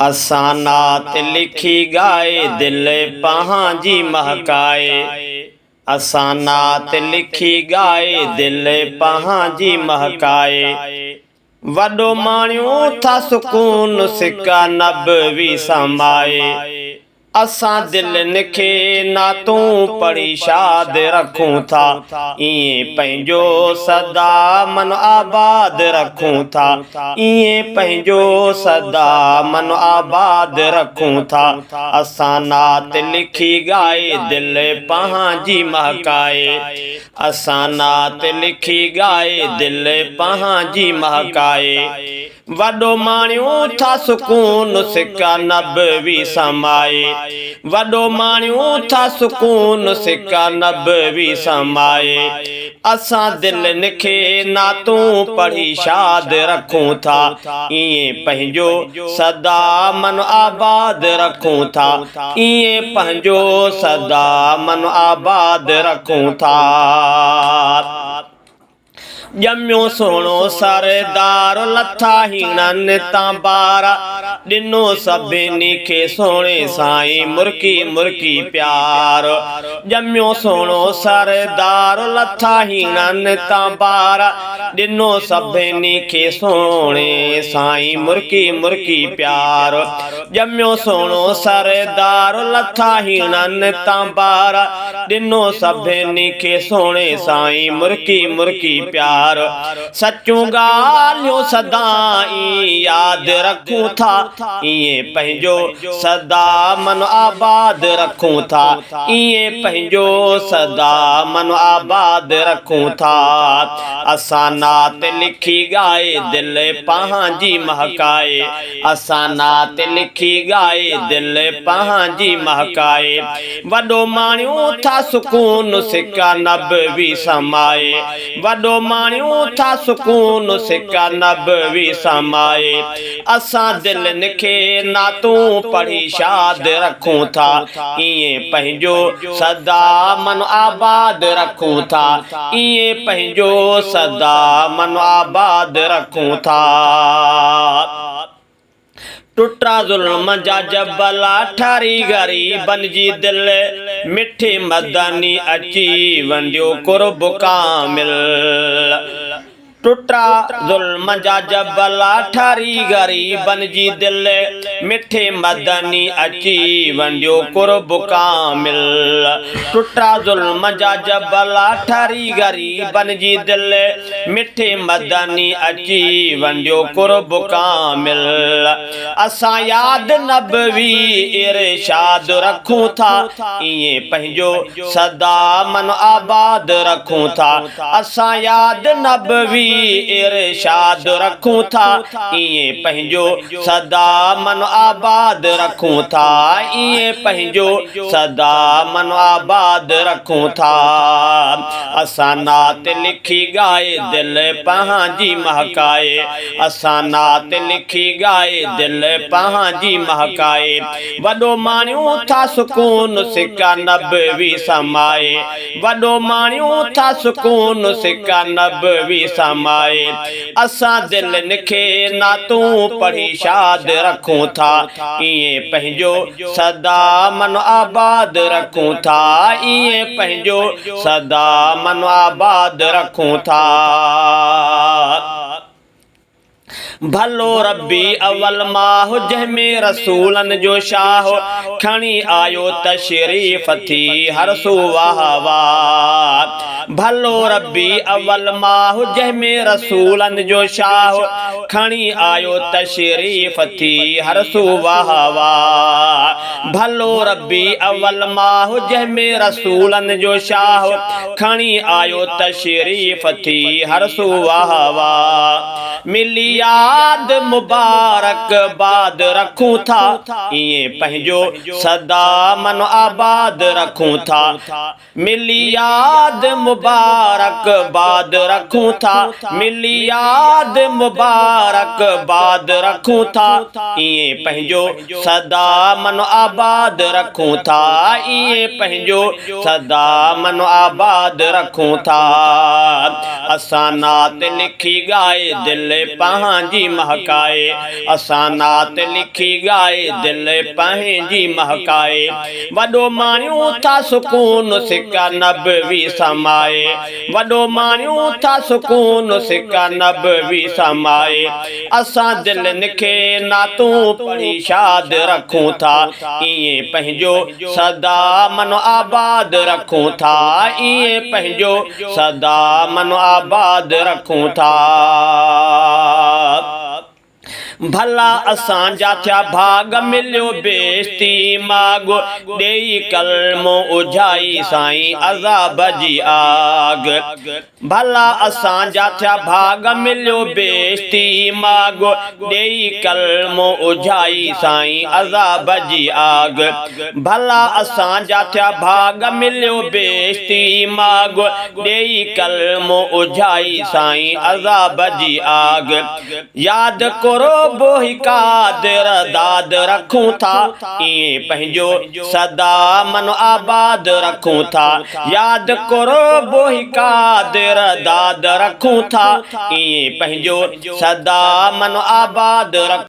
असां नात लिखी गाए दिल पंहिंजी महकाए। असां नात लिखी गाए दिल पंहिंजी महकाए। वॾो माणियूं था सुकून सिका नबवी समाए। असां दिलनि खे नातूं पढ़ी शाद रखूं था। इएं पंहिंजो सदा मन आबाद रखूं था। इएं पंहिंजो सदा मन आबाद रखूं था। असां नात लिखी गाए दिल पंहिंजी महकाए। असां नात लिखी गाए दिल पंहिंजी महकाए। वॾो माणियूं था सुकून सिका नबवी समाए। वॾो माणियूं था सुकून सिका नबवी समाए। असां दिलनि खे नातूं पढ़ी शाद रखूं था। इएं पंहिंजो सदा मन आबाद रखूं था। इएं पंहिंजो सदा मन आबाद रखूं था। ॼमियो सोणो सरदार लथा हीणनि तां बारा। ॾिनो सभिनी खे सोणे साईं मुर्की मुर्की प्यार। ॼमियो सोणो सरदार लथा हीणनि तां बारा। ॾिनो सभिनी खे सोणे साईं मुर्की मुर्की प्यार। ॼमियो सोणो सरदार लथा हीणनि तां बारा। ॾिनो सभिनी खे सोणे साईं मुर्की मुर्की प्यार। सचूं ॻाल्हियूं सदाई यादि रखूं था। इएं पंहिंजो सदा मन आबाद रखूं था। इएं पंहिंजो सदा मन आबाद रखूं था। असां नात लिखी गाए दिल पंहिंजी महकाए। असां नात लिखी गाए दिल पंहिंजी महकाए। वॾो माणियूं था सुकून सिका नबवी समाए। वॾो माणियूं था सुकून सिका नबवी समाए। असां दिलनि खे नातूं पढ़ी शाद रखूं था। इएं पंहिंजो सदा मन आबाद रखूं था। इएं पंहिंजो सदा मन आबाद रखूं था। टुटा ज़ुल्म जा जबला ठारी ग़रीबन जी दिल। मिठे मदनी अची वंडियो कुर्ब कामिल। टुटा ज़ुल्म जा जबला ठारी ग़रीबन जी दिल। मिठे मदनी अची वंडियो कुर्ब कामिल। टुटा ज़ुल्म जा जबला ठारी ग़रीबन जी दिल। मिठे मदनी अची वंडियो कुर्ब कामिल। असां याद नबवी इरशाद रखूं था। इएं पंहिंजो सदा मन आबाद रखूं था। असां याद नबवी इरशाद रखूं था। इएं पंहिंजो सदा मन आबाद रखूं था। इएं पंहिंजो सदा मन आबाद रखूं था। असां नात लिखी गाए दिल पंहिंजी महकाए। असां नात लिखी गाए दिल पंहिंजी महकाए। वॾो माणियूं था सुकून सिका नबवी समाए। वॾो माणियूं था सुकून सिका नबवी समाए। असां दिलनि खे नातूं पढ़ी शाद रखूं था। इएं पंहिंजो सदा मन आबाद रखूं था। इएं पंहिंजो सदा मन आबाद रखूं था। भलो रब्बी अवल माह जंहिंमें रसूलन जो शाह। खणी आयो तशरीफ़ थी हर सू वाह वाह। भलो रब्बी अवल माह जंहिंमें रसूलन जो शाह। खणी आयो तशरीफ़ थी हर सू वाह वाह। भलो रब्बी अवल माह जंहिंमें रसूलन जो शाह। खणी आयो तशरीफ़ थी हर सू वाह वाह। मिली याद मुबारक बाद रखूं था। इएं पंहिंजो सदा मन आबाद रखूं था। मिली याद मुबारकबाद रखूं था, मिलियाद मुबारकबाद रखूं था, इए पंहिंजो सदा मन आबाद रखूं था, इए पंहिंजो सदा मन आबाद रखूं था। असां नात लिखी ॻाए दिल पंहिंजी महकाए, असां नात लिखी ॻाए दिल पंहिंजी महकाए, वॾो माणियूं था सुकून सिका नबवी समाए, वॾो माणियूं था सुकून सिका नबवी समाए, असां दिलनि खे नातूं पढ़ी शाद रखूं था, इए पंहिंजो सदा मन आबाद रखूं था, इए पंहिंजो सदा मन आबाद रखूं था। भला असांजा थिया भाग मिलियो बेस्ती माग, ॾेई कलमो उझाई साईं अज़ाब जी आग। भला असांजा थिया भाग मिलियो बेस्ती माग, ॾेई कलमो उझाई साईं अज़ाब जी आग। भला असांजा थिया भाग मिलियो बेस्ती माग, ॾेई कलमो उझाई साईं अज़ाब जी आग। याद करो बोही कादिर दाद रखूं था, इए पंहिंजो सदा मन आबाद रखूं था, याद करो बोही कादिर दाद रखूं था, इए पंहिंजो सदा मन आबाद रखूं